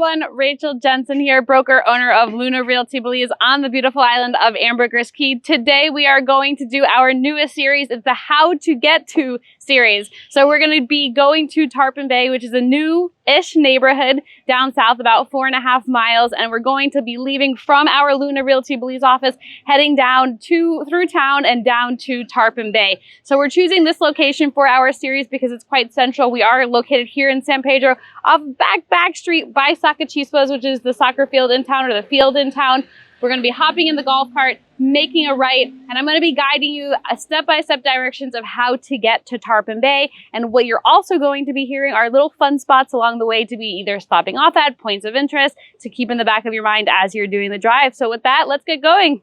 everyone, Rachel Jensen here, broker owner of Luna Realty Belize on the beautiful island of Ambergris Caye. Today we are going to do our newest series. It's the How to Get To series. So we're going to be going to Tarpon Bay, which is a new-ish neighborhood down south about 4.5 miles, and we're going to be leaving from our Luna Realty Belize office, heading down through town and down to Tarpon Bay. So we're choosing this location for our series because it's quite central. We are located here in San Pedro off back street by Sacachispas, which is the soccer field in town, or the field in town. We're going to be hopping in the golf cart, making a right, and I'm going to be guiding you step-by-step directions of how to get to Tarpon Bay. And what you're also going to be hearing are little fun spots along the way to be either stopping off at, points of interest to keep in the back of your mind as you're doing the drive. So with that, let's get going.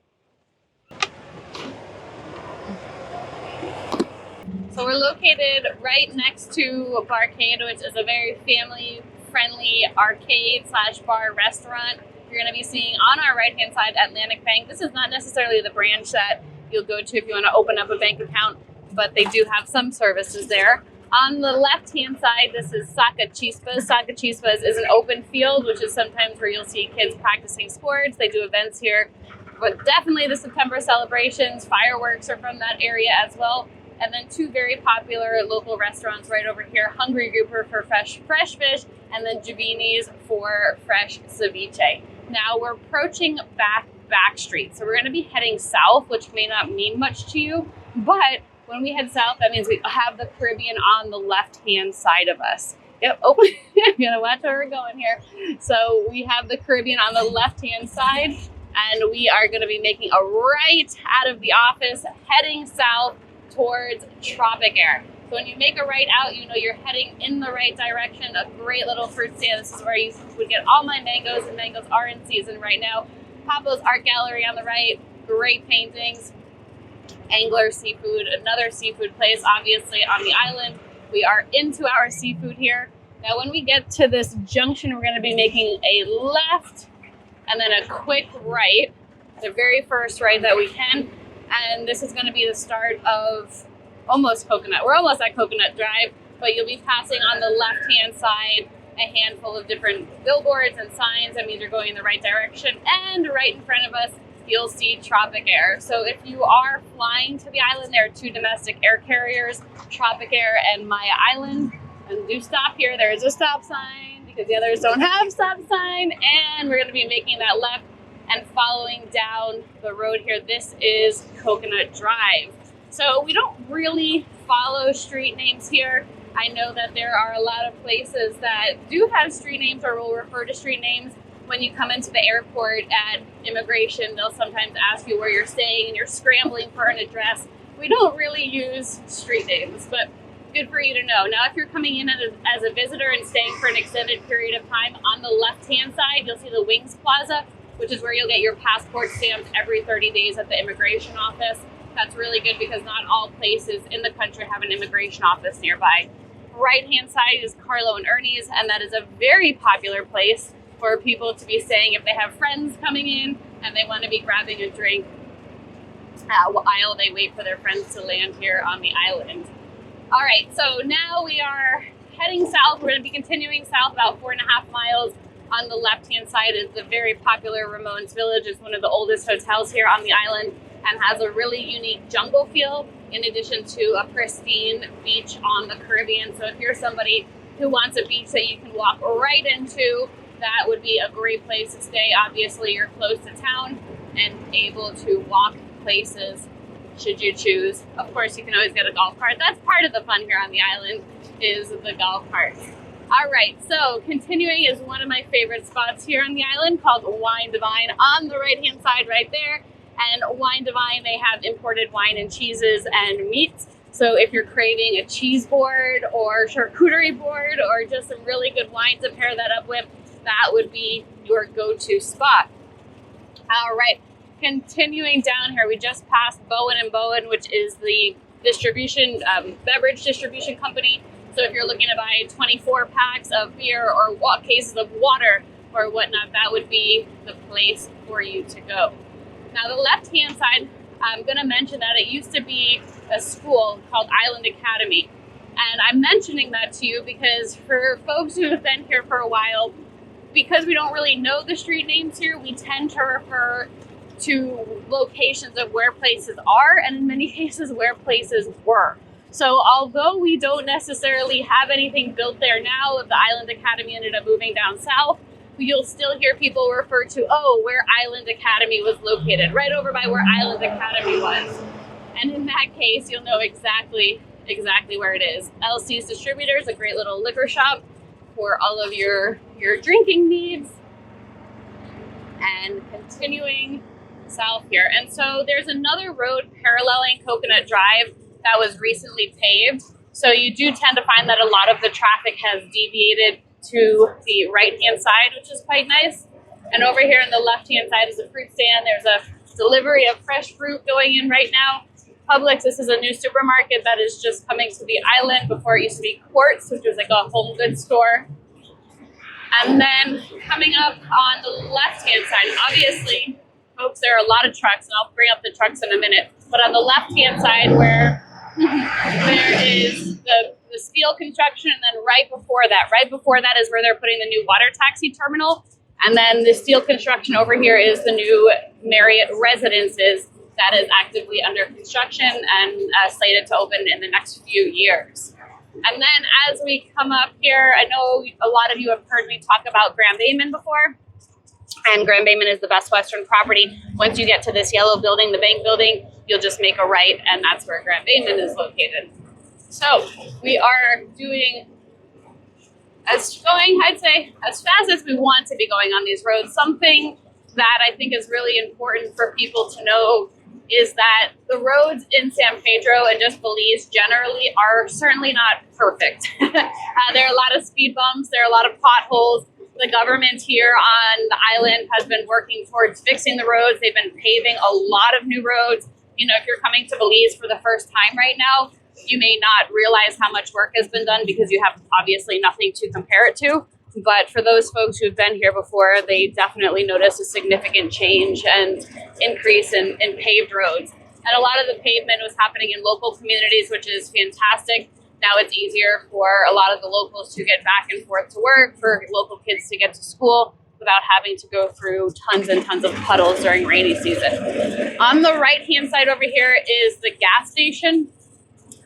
So we're located right next to Barcade, which is a very family-friendly arcade/bar restaurant. You're going to be seeing on our right-hand side Atlantic Bank. This is not necessarily the branch that you'll go to if you want to open up a bank account, but they do have some services there. On the left-hand side, this is Sacachispas. Sacachispas is an open field, which is sometimes where you'll see kids practicing sports. They do events here, but definitely the September celebrations, fireworks are from that area as well. And then two very popular local restaurants right over here, Hungry Grouper for fresh fish, and then Javini's for fresh ceviche. Now we're approaching back street. So we're going to be heading south, which may not mean much to you, but when we head south, that means we have the Caribbean on the left-hand side of us. Yep, oh, I'm going to watch where we're going here. So we have the Caribbean on the left-hand side, and we are going to be making a right out of the office, heading south towards Tropic Air. So when you make a right out, you know you're heading in the right direction. A great little fruit stand. This is where you would get all my mangoes, and mangoes are in season right now. Papa's Art Gallery on the right, great paintings. Angler Seafood, another seafood place, obviously on the island. We are into our seafood here. Now when we get to this junction, we're going to be making a left and then a quick right, the very first right that we can. And this is going to be the start of almost Coconut. We're almost at Coconut Drive, but you'll be passing on the left-hand side a handful of different billboards and signs. That means you're going in the right direction. And right in front of us, you'll see Tropic Air. So if you are flying to the island, there are two domestic air carriers, Tropic Air and Maya Island. And do stop here. There is a stop sign because the others don't have stop sign. And we're going to be making that left and following down the road here. This is Coconut Drive. So we don't really follow street names here. I know that there are a lot of places that do have street names or will refer to street names. When you come into the airport at immigration, they'll sometimes ask you where you're staying and you're scrambling for an address. We don't really use street names, but good for you to know. Now, if you're coming in as a visitor and staying for an extended period of time, on the left-hand side, you'll see the Wings Plaza, which is where you'll get your passport stamped every 30 days at the immigration office. That's really good because not all places in the country have an immigration office nearby. Right-hand side is Carlo and Ernie's, and that is a very popular place for people to be staying if they have friends coming in and they want to be grabbing a drink while they wait for their friends to land here on the island. All right, so now we are heading south. We're going to be continuing south about 4.5 miles. On the left-hand side is the very popular Ramon's Village. It's one of the oldest hotels here on the island and has a really unique jungle feel in addition to a pristine beach on the Caribbean. So if you're somebody who wants a beach that you can walk right into, that would be a great place to stay. Obviously, you're close to town and able to walk places should you choose. Of course, you can always get a golf cart. That's part of the fun here on the island is the golf cart. All right, so continuing is one of my favorite spots here on the island called Wine Divine on the right-hand side right there. And Wine Divine, they have imported wine and cheeses and meats. So if you're craving a cheese board or charcuterie board or just some really good wine to pair that up with, that would be your go-to spot. All right, continuing down here, we just passed Bowen & Bowen, which is the distribution, beverage distribution company. So if you're looking to buy 24 packs of beer or cases of water or whatnot, that would be the place for you to go. Now the left-hand side, I'm going to mention that it used to be a school called Island Academy. And I'm mentioning that to you because for folks who have been here for a while, because we don't really know the street names here, we tend to refer to locations of where places are, and in many cases where places were. So although we don't necessarily have anything built there now, if the Island Academy ended up moving down south, you'll still hear people refer to, oh, where Island Academy was located, right over by where Island Academy was. And in that case, you'll know exactly where it is. LC's Distributors, a great little liquor shop for all of your drinking needs. And continuing south here. And so there's another road paralleling Coconut Drive that was recently paved. So you do tend to find that a lot of the traffic has deviated to the right-hand side, which is quite nice. And over here on the left-hand side is a fruit stand. There's a delivery of fresh fruit going in right now. Publix, this is a new supermarket that is just coming to the island. Before it used to be Quartz, which was like a home goods store. And then coming up on the left-hand side, obviously, folks, there are a lot of trucks, and I'll bring up the trucks in a minute. But on the left-hand side where there is the steel construction, and then right before that is where they're putting the new water taxi terminal. And then the steel construction over here is the new Marriott Residences that is actively under construction and slated to open in the next few years. And then as we come up here, I know a lot of you have heard me talk about Grand Bayman before. And Grand Bayman is the Best Western property. Once you get to this yellow building, the bank building, you'll just make a right, and that's where Grand Bayman is located. So we are doing I'd say, as fast as we want to be going on these roads. Something that I think is really important for people to know is that the roads in San Pedro and just Belize generally are certainly not perfect. There are a lot of speed bumps, there are a lot of potholes. The government here on the island has been working towards fixing the roads. They've been paving a lot of new roads. You know, if you're coming to Belize for the first time right now, you may not realize how much work has been done because you have obviously nothing to compare it to. But for those folks who've been here before, they definitely notice a significant change and increase in paved roads. And a lot of the pavement was happening in local communities, which is fantastic. Now it's easier for a lot of the locals to get back and forth to work, for local kids to get to school without having to go through tons and tons of puddles during rainy season. On the right-hand side over here is the gas station.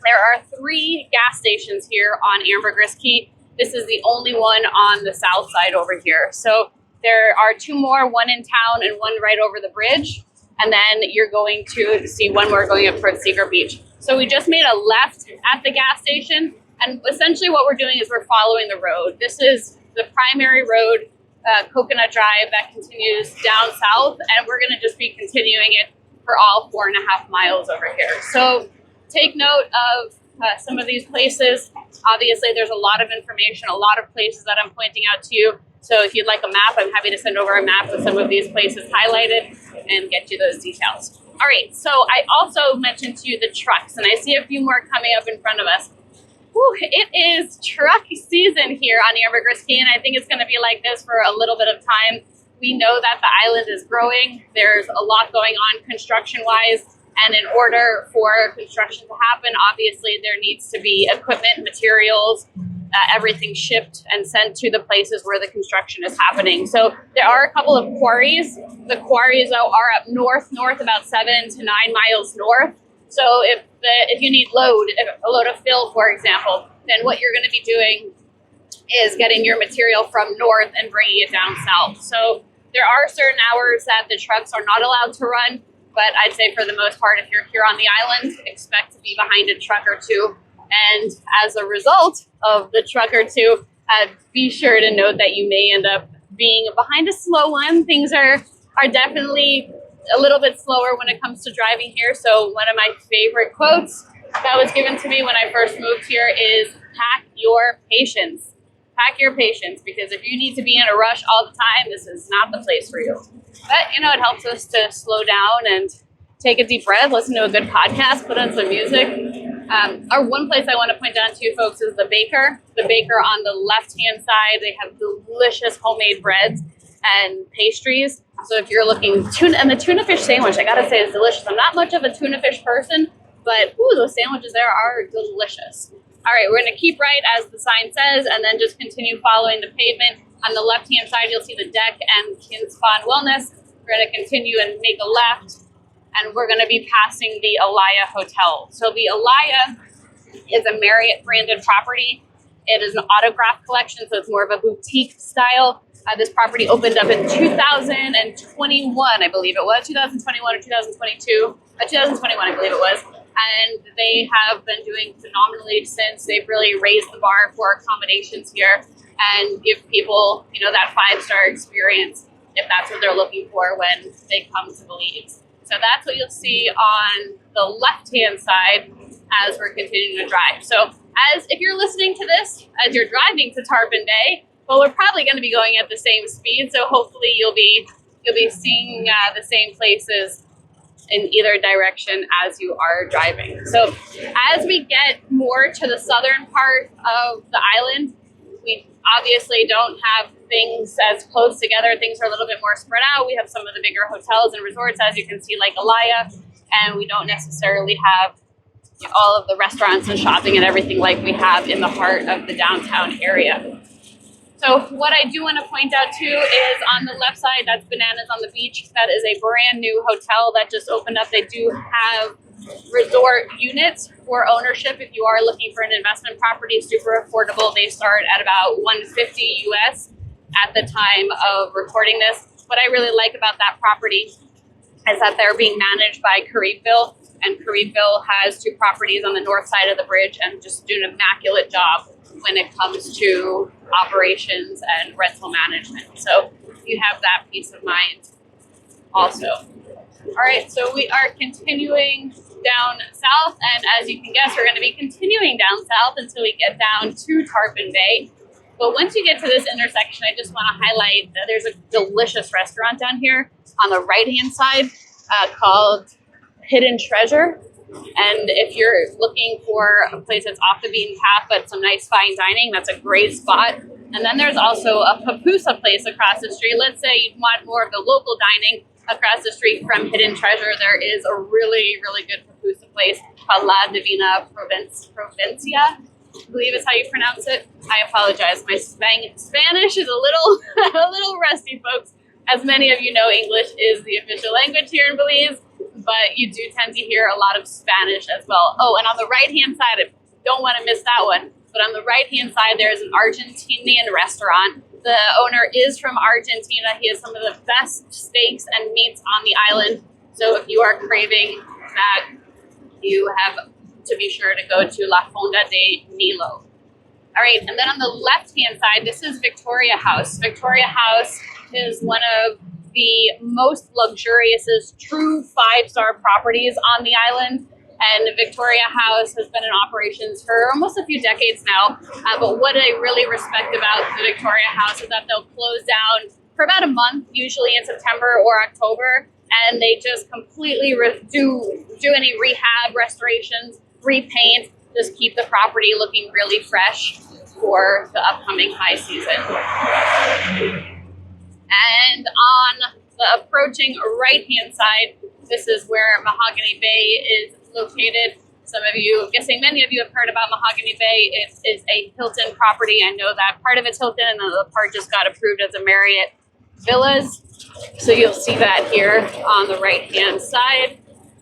There are 3 gas stations here on Ambergris Caye. This is the only one on the south side over here. So there are 2 more, one in town and one right over the bridge. And then you're going to see one more going up towards Secret Beach. So we just made a left at the gas station. And essentially what we're doing is we're following the road. This is the primary road, Coconut Drive, that continues down south. And we're going to just be continuing it for all 4.5 miles over here. So take note of some of these places. Obviously, there's a lot of information, a lot of places that I'm pointing out to you. So if you'd like a map, I'm happy to send over a map with some of these places highlighted and get you those details. All right, so I also mentioned to you the trucks, and I see a few more coming up in front of us. Whew, it is truck season here on Ambergris Caye, and I think it's going to be like this for a little bit of time. We know that the island is growing. There's a lot going on construction-wise. And in order for construction to happen, obviously there needs to be equipment, materials, everything shipped and sent to the places where the construction is happening. So there are a couple of quarries. The quarries are up north about 7 to 9 miles north. So if you need a load of fill, for example, then what you're going to be doing is getting your material from north and bringing it down south. So there are certain hours that the trucks are not allowed to run. But I'd say for the most part, if you're here on the island, expect to be behind a truck or two. And as a result of the truck or two, be sure to note that you may end up being behind a slow one. Things are definitely a little bit slower when it comes to driving here. So one of my favorite quotes that was given to me when I first moved here is, pack your patience. Pack your patience, because if you need to be in a rush all the time, this is not the place for you. But, you know, it helps us to slow down and take a deep breath, listen to a good podcast, put on some music. One place I want to point out to you folks is the Baker. The Baker on the left-hand side, they have delicious homemade breads and pastries. So if you're looking, the tuna fish sandwich, I got to say, is delicious. I'm not much of a tuna fish person, but those sandwiches there are delicious. All right, we're going to keep right as the sign says, and then just continue following the pavement. On the left-hand side, you'll see the deck and Kin Spa and Wellness. We're going to continue and make a left, and we're going to be passing the Alaya Hotel. So the Alaya is a Marriott branded property. It is an autograph collection, so it's more of a boutique style. This property opened up in 2021, I believe it was, 2021 or 2022. 2021, I believe it was. And they have been doing phenomenally since. They've really raised the bar for accommodations here and give people, you know, that 5-star experience if that's what they're looking for when they come to Belize. So that's what you'll see on the left-hand side as we're continuing to drive. So as if you're listening to this as you're driving to Tarpon Bay, well, we're probably going to be going at the same speed. So hopefully you'll be seeing the same places in either direction as you are driving. So as we get more to the southern part of the island, we obviously don't have things as close together. Things are a little bit more spread out. We have some of the bigger hotels and resorts, as you can see, like Alaya, and we don't necessarily have all of the restaurants and shopping and everything like we have in the heart of the downtown area. So what I do want to point out too is on the left side, that's Bananas on the Beach. That is a brand new hotel that just opened up. They do have resort units for ownership if you are looking for an investment property. Super affordable. They start at about $150 US at the time of recording this. What I really like about that property is that they're being managed by Caribville, and Caribville has 2 properties on the north side of the bridge and just do an immaculate job when it comes to operations and rental management. So you have that peace of mind also. All right, so we are continuing down south, and as you can guess, we're going to be continuing down south until we get down to Tarpon Bay. But once you get to this intersection, I just want to highlight that there's a delicious restaurant down here on the right-hand side called Hidden Treasure. And if you're looking for a place that's off the beaten path but some nice fine dining, that's a great spot. And then there's also a pupusa place across the street. Let's say you want more of the local dining across the street from Hidden Treasure. There is a really, really good pupusa place called La Divina Provincia, I believe is how you pronounce it. I apologize. My Spanish is a little rusty, folks. As many of you know, English is the official language here in Belize, but you do tend to hear a lot of Spanish as well. Oh, and on the right-hand side, I don't want to miss that one, but on the right-hand side, there's an Argentinian restaurant. The owner is from Argentina. He has some of the best steaks and meats on the island. So if you are craving that, you have to be sure to go to La Fonda de Nilo. All right, and then on the left-hand side, this is Victoria House. Victoria House is one of the most luxurious, true 5-star properties on the island. And Victoria House has been in operations for almost a few decades now. But what I really respect about the Victoria House is that they'll close down for about a month, usually in September or October. And they just completely do any rehab, restorations, repaint, just keep the property looking really fresh for the upcoming high season. And on the approaching right-hand side, this is where Mahogany Bay is located. Some of you, I'm guessing many of you have heard about Mahogany Bay. It is a Hilton property. I know that part of it's Hilton, and the part just got approved as a Marriott Villas. So you'll see that here on the right-hand side.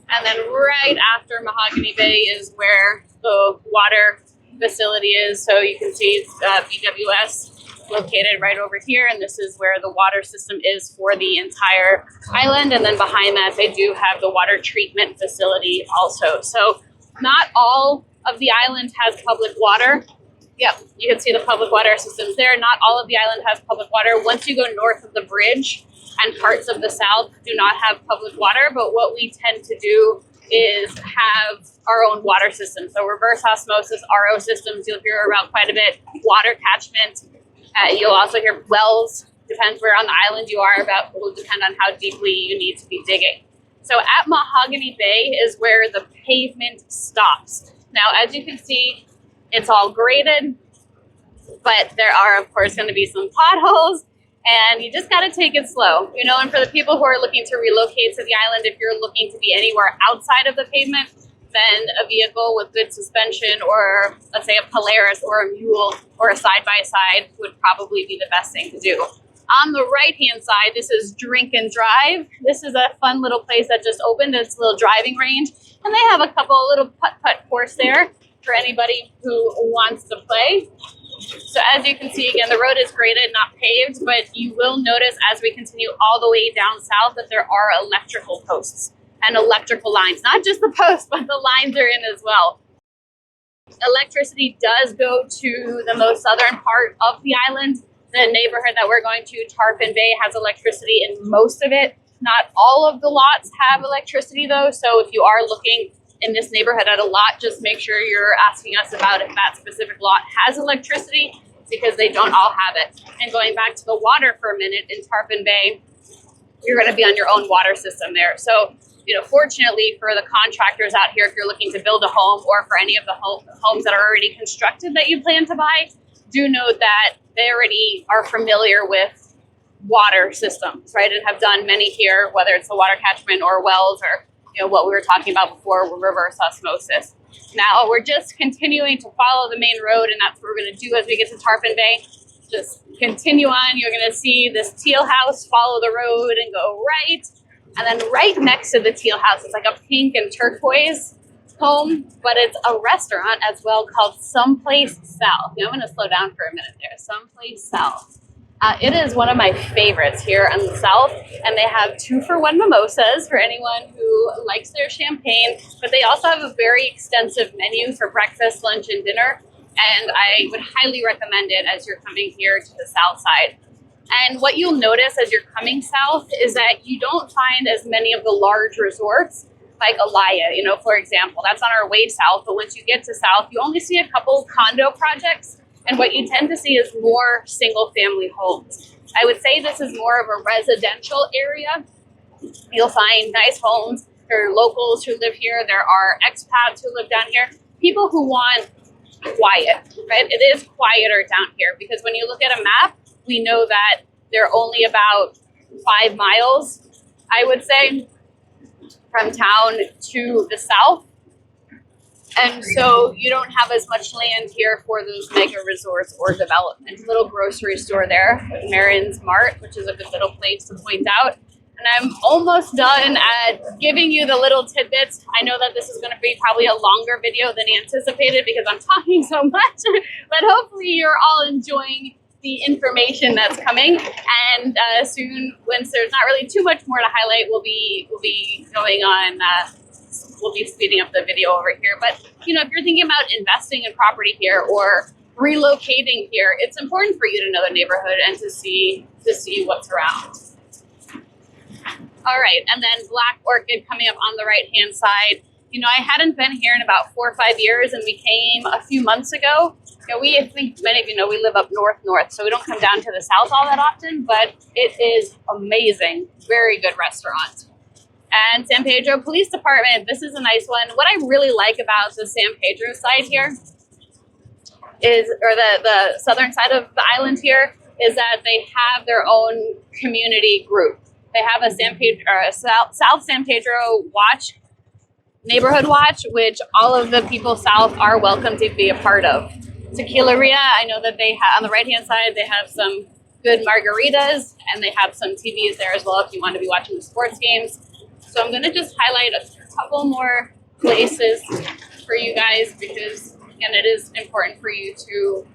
And then right after Mahogany Bay is where the water facility is. So you can see BWS located right over here, and this is where the water system is for the entire island. And then behind that, they do have the water treatment facility also. So not all of the island has public water. Yep, you can see the public water systems there. Not all of the island has public water. Once you go north of the bridge, and parts of the south do not have public water, but what we tend to do is have our own water system. So reverse osmosis, RO systems, you'll hear about quite a bit. Water catchment. You'll also hear wells. Depends where on the island you are, will depend on how deeply you need to be digging. So at Mahogany Bay is where the pavement stops. Now, as you can see, it's all graded, but there are, of course, going to be some potholes, and you just got to take it slow. You know, and for the people who are looking to relocate to the island, if you're looking to be anywhere outside of the pavement, then a vehicle with good suspension, or let's say a Polaris or a mule or a side-by-side would probably be the best thing to do. On the right-hand side, this is Drink and Drive. This is a fun little place that just opened. It's a little driving range, and they have a couple little putt-putt course there for anybody who wants to play. So as you can see, again, the road is graded, not paved, but you will notice as we continue all the way down south that there are electrical posts and electrical lines. Not just the posts, but the lines are in as well. Electricity does go to the most southern part of the island. The neighborhood that we're going to, Tarpon Bay, has electricity in most of it. Not all of the lots have electricity though, so if you are looking in this neighborhood at a lot, just make sure you're asking us about if that specific lot has electricity, because they don't all have it. And going back to the water for a minute, in Tarpon Bay, you're going to be on your own water system there. So, you know, fortunately for the contractors out here, if you're looking to build a home, or for any of the homes that are already constructed that you plan to buy, do note that they already are familiar with water systems, right? And have done many here, whether it's the water catchment or wells, or you know what we were talking about before, reverse osmosis. Now we're just continuing to follow the main road, and that's what we're going to do as we get to Tarpon Bay. Just continue on. You're going to see this teal house, follow the road and go right. And then right next to the teal house, it's like a pink and turquoise home, but it's a restaurant as well called Someplace South. You know, I'm going to slow down for a minute there. Someplace South. It is one of my favorites here in the South, and they have 2-for-1 mimosas for anyone who likes their champagne, but they also have a very extensive menu for breakfast, lunch, and dinner, and I would highly recommend it as you're coming here to the South Side. And what you'll notice as you're coming south is that you don't find as many of the large resorts like Alaya, you know, for example. That's on our way south, but once you get to south, you only see a couple condo projects, and what you tend to see is more single-family homes. I would say this is more of a residential area. You'll find nice homes. There are locals who live here. There are expats who live down here. People who want quiet, right? It is quieter down here, because when you look at a map, we know that they're only about 5 miles, I would say, from town to the south. And so you don't have as much land here for those mega resorts or development. Little grocery store there with Marion's Mart, which is a good little place to point out. And I'm almost done at giving you the little tidbits. I know that this is going to be probably a longer video than anticipated because I'm talking so much, but hopefully you're all enjoying the information that's coming. And soon, once there's not really too much more to highlight, we'll be going on. We'll be speeding up the video over here. But you know, if you're thinking about investing in property here or relocating here, it's important for you to know the neighborhood and to see what's around. All right, and then Black Orchid coming up on the right-hand side. You know, I hadn't been here in about 4 or 5 years, and we came a few months ago. You know, I think many of you know we live up north, so we don't come down to the south all that often, but it is amazing. Very good restaurant. And San Pedro Police Department, this is a nice one. What I really like about the San Pedro side here is, or the southern side of the island here, is that they have their own community group. They have a South San Pedro Watch, neighborhood watch, which all of the people south are welcome to be a part of. Tequileria, I know that they have on the right-hand side, they have some good margaritas, and they have some TVs there as well if you want to be watching the sports games. So I'm going to just highlight a couple more places for you guys because, again, it is important for you to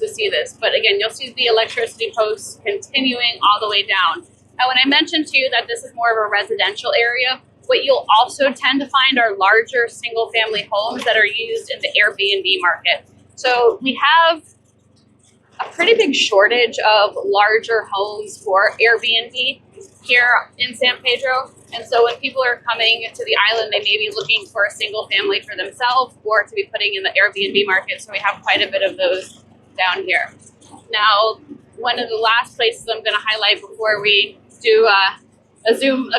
see this. But again, you'll see the electricity posts continuing all the way down. Now, when I mentioned to you that this is more of a residential area, what you'll also tend to find are larger single-family homes that are used in the Airbnb market. So we have a pretty big shortage of larger homes for Airbnb here in San Pedro. And so when people are coming to the island, they may be looking for a single family for themselves or to be putting in the Airbnb market. So we have quite a bit of those down here. Now, one of the last places I'm going to highlight before we do a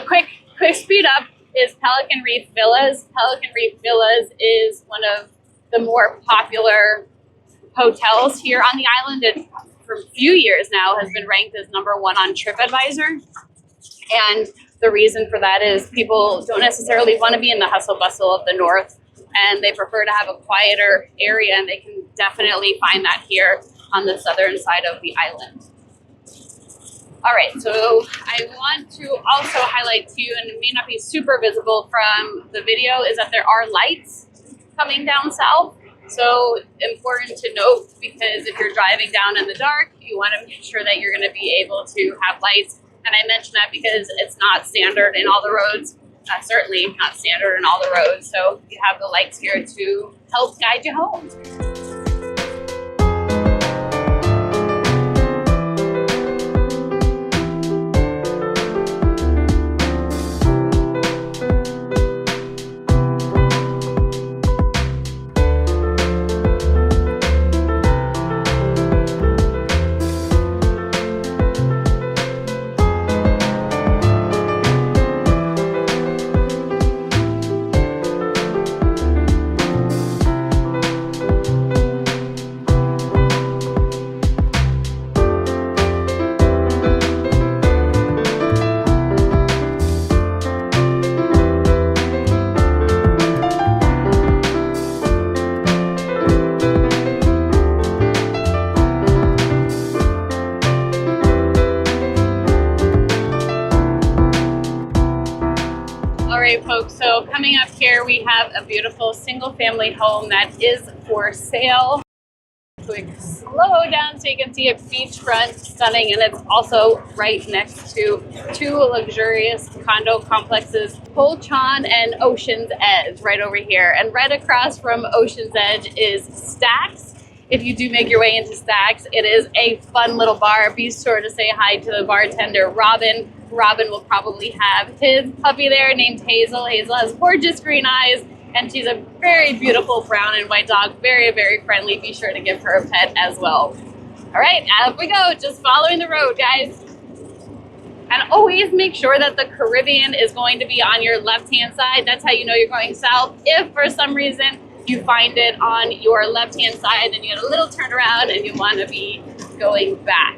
quick speed up is Pelican Reef Villas. Pelican Reef Villas is one of the more popular hotels here on the island. It, for a few years now, has been ranked as #1 on TripAdvisor. And the reason for that is people don't necessarily want to be in the hustle bustle of the north and they prefer to have a quieter area, and they can definitely find that here on the southern side of the island. All right, so I want to also highlight to you, and it may not be super visible from the video, is that there are lights coming down south. So important to note, because if you're driving down in the dark, you want to make sure that you're going to be able to have lights. And I mention that because it's not standard in all the roads, certainly not standard in all the roads. So you have the lights here to help guide you home. Folks, so coming up here we have a beautiful single family home that is for sale. Quick slow down so you can see it beachfront, stunning, and it's also right next to two luxurious condo complexes, Polchon and Ocean's Edge, right over here. And right across from Ocean's Edge is Stacks. If you do make your way into Stacks, it is a fun little bar. Be sure to say hi to the bartender, Robin. Robin will probably have his puppy there named Hazel. Hazel has gorgeous green eyes, and she's a very beautiful brown and white dog. Very, very friendly. Be sure to give her a pet as well. All right, up we go. Just following the road, guys. And always make sure that the Caribbean is going to be on your left-hand side. That's how you know you're going south. If for some reason you find it on your left-hand side, then you get a little turnaround and you want to be going back.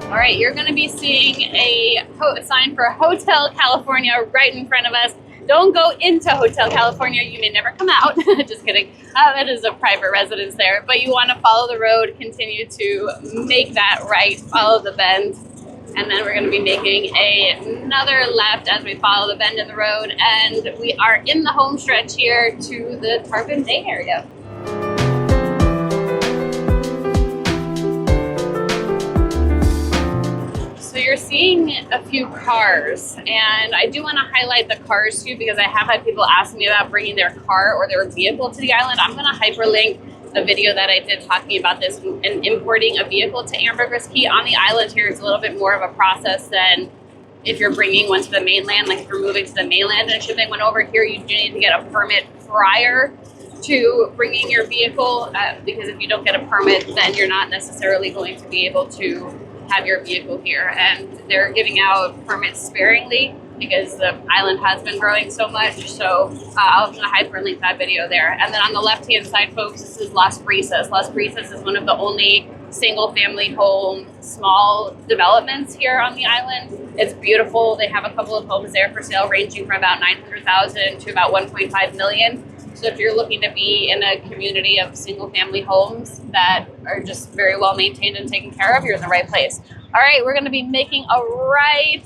All right, you're going to be seeing a sign for Hotel California right in front of us. Don't go into Hotel California. You may never come out. Just kidding. That is a private residence there. But you want to follow the road, continue to make that right, follow the bend. And then we're going to be making another left as we follow the bend in the road. And we are in the home stretch here to the Tarpon Bay area. So you're seeing a few cars, and I do want to highlight the cars too, because I have had people ask me about bringing their car or their vehicle to the island. I'm going to hyperlink the video that I did talking about this and importing a vehicle to Ambergris Caye. On the island here, it's a little bit more of a process than if you're bringing one to the mainland. Like if you're moving to the mainland and shipping one over here, you do need to get a permit prior to bringing your vehicle, because if you don't get a permit, then you're not necessarily going to be able to have your vehicle here. And they're giving out permits sparingly because the island has been growing so much. So I'm going to hyperlink that video there. And then on the left-hand side, folks, this is Las Brisas. Las Brisas is one of the only single-family home small developments here on the island. It's beautiful. They have a couple of homes there for sale, ranging from about $900,000 to about $1.5 million. So if you're looking to be in a community of single-family homes that are just very well maintained and taken care of, you're in the right place. All right, we're going to be making a right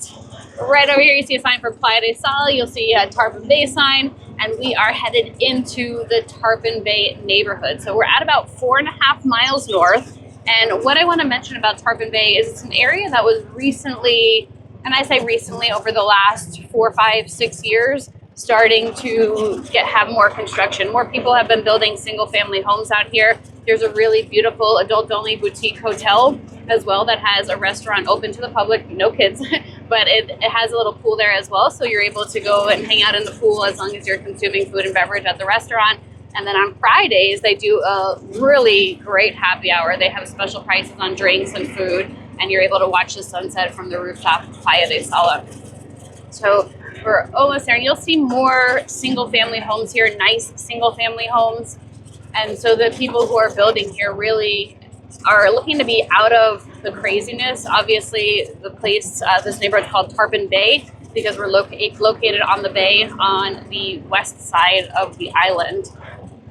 over here. You see a sign for Playa de Sal. You'll see a Tarpon Bay sign, and we are headed into the Tarpon Bay neighborhood. So we're at about 4.5 miles north. And what I want to mention about Tarpon Bay is it's an area that was recently, and I say recently, over the last 4, 5, 6 years, starting to have more construction. More people have been building single family homes out here. There's a really beautiful adult only boutique hotel as well that has a restaurant open to the public, no kids, but it has a little pool there as well. So you're able to go and hang out in the pool as long as you're consuming food and beverage at the restaurant. And then on Fridays, they do a really great happy hour. They have special prices on drinks and food, and you're able to watch the sunset from the rooftop of Playa de Sal. So we're almost there, and you'll see more single-family homes here, nice single-family homes. And so the people who are building here really are looking to be out of the craziness. Obviously, the place, this neighborhood is called Tarpon Bay because we're located on the bay on the west side of the island.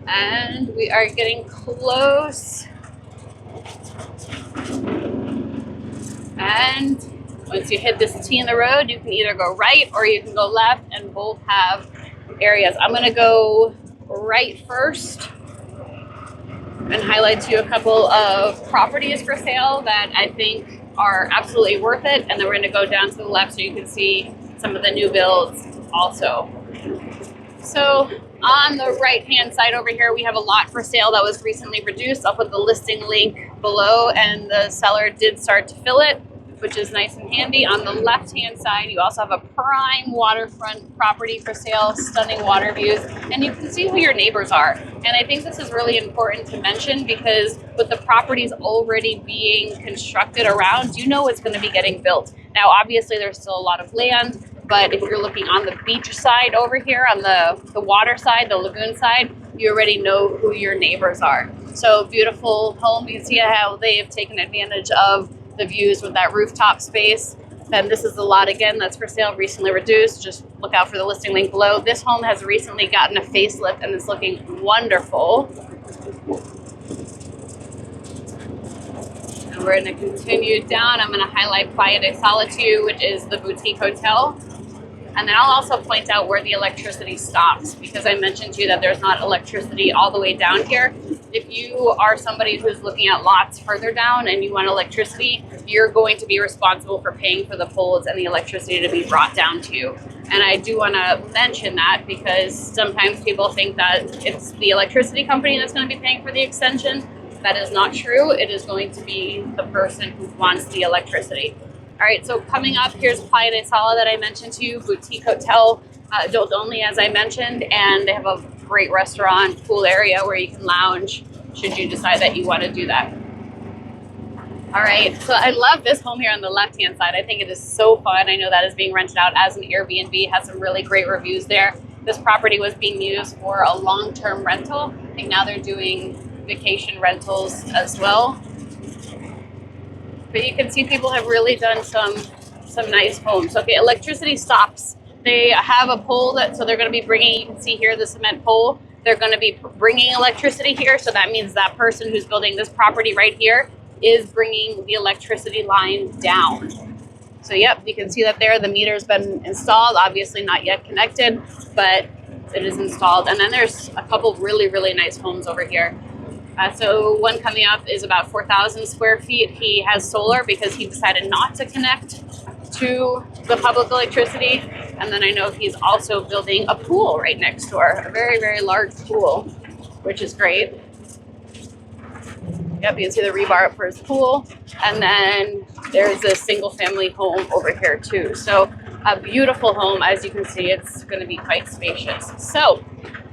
And we are getting close. And once you hit this T in the road, you can either go right or you can go left, and both have areas. I'm gonna go right first and highlight to you a couple of properties for sale that I think are absolutely worth it. And then we're gonna go down to the left so you can see some of the new builds also. So on the right-hand side over here, we have a lot for sale that was recently reduced. I'll put the listing link below, and the seller did start to fill it, which is nice and handy. On the left-hand side, you also have a prime waterfront property for sale, stunning water views, and you can see who your neighbors are. And I think this is really important to mention because with the properties already being constructed around, you know it's going to be getting built. Now, obviously, there's still a lot of land, but if you're looking on the beach side over here, on the water side, the lagoon side, you already know who your neighbors are. So beautiful home. You can see how they've taken advantage of the views with that rooftop space. And this is the lot again that's for sale, recently reduced. Just look out for the listing link below. This home has recently gotten a facelift and it's looking wonderful. And we're going to continue down. I'm going to highlight Playa de Solitude, which is the boutique hotel. And then I'll also point out where the electricity stops, because I mentioned to you that there's not electricity all the way down here. If you are somebody who's looking at lots further down and you want electricity, you're going to be responsible for paying for the poles and the electricity to be brought down to you. And I do want to mention that because sometimes people think that it's the electricity company that's going to be paying for the extension. That is not true. It is going to be the person who wants the electricity. All right, so coming up, here's Playa de Sala that I mentioned to you, boutique hotel, adult only, as I mentioned, and they have a great restaurant, pool area where you can lounge should you decide that you want to do that. All right, so I love this home here on the left-hand side. I think it is so fun. I know that is being rented out as an Airbnb, has some really great reviews there. This property was being used for a long-term rental. I think now they're doing vacation rentals as well. But you can see people have really done some nice homes. Okay, electricity stops. They have a pole so they're going to be bringing, you can see here the cement pole. They're going to be bringing electricity here. So that means that person who's building this property right here is bringing the electricity line down. So yep, you can see that there. The meter's been installed, obviously not yet connected, but it is installed. And then there's a couple really, really nice homes over here. So one coming up is about 4,000 square feet. He has solar because he decided not to connect to the public electricity. And then I know he's also building a pool right next door, a very, very large pool, which is great. Yep, you can see the rebar up for his pool. And then there's a single family home over here too. So a beautiful home. As you can see, it's going to be quite spacious. So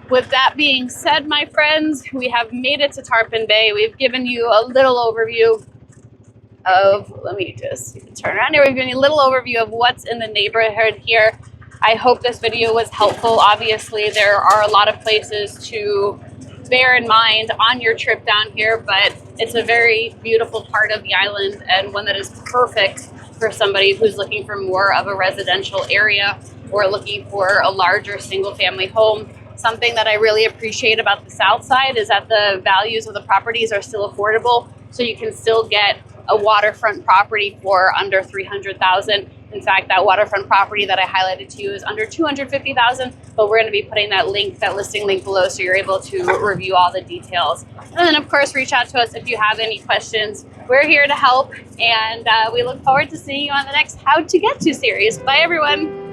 with that being said, my friends, we have made it to Tarpon Bay. We've given you a little overview of, let me just turn around here. We've given you a little overview of what's in the neighborhood here. I hope this video was helpful. Obviously, there are a lot of places to bear in mind on your trip down here, but it's a very beautiful part of the island and one that is perfect for somebody who's looking for more of a residential area or looking for a larger single family home. Something that I really appreciate about the south side is that the values of the properties are still affordable, so you can still get a waterfront property for under $300,000. In fact, that waterfront property that I highlighted to you is under $250,000, but we're going to be putting that listing link below so you're able to review all the details. And then of course, reach out to us if you have any questions. We're here to help, and we look forward to seeing you on the next How to Get To series. Bye everyone.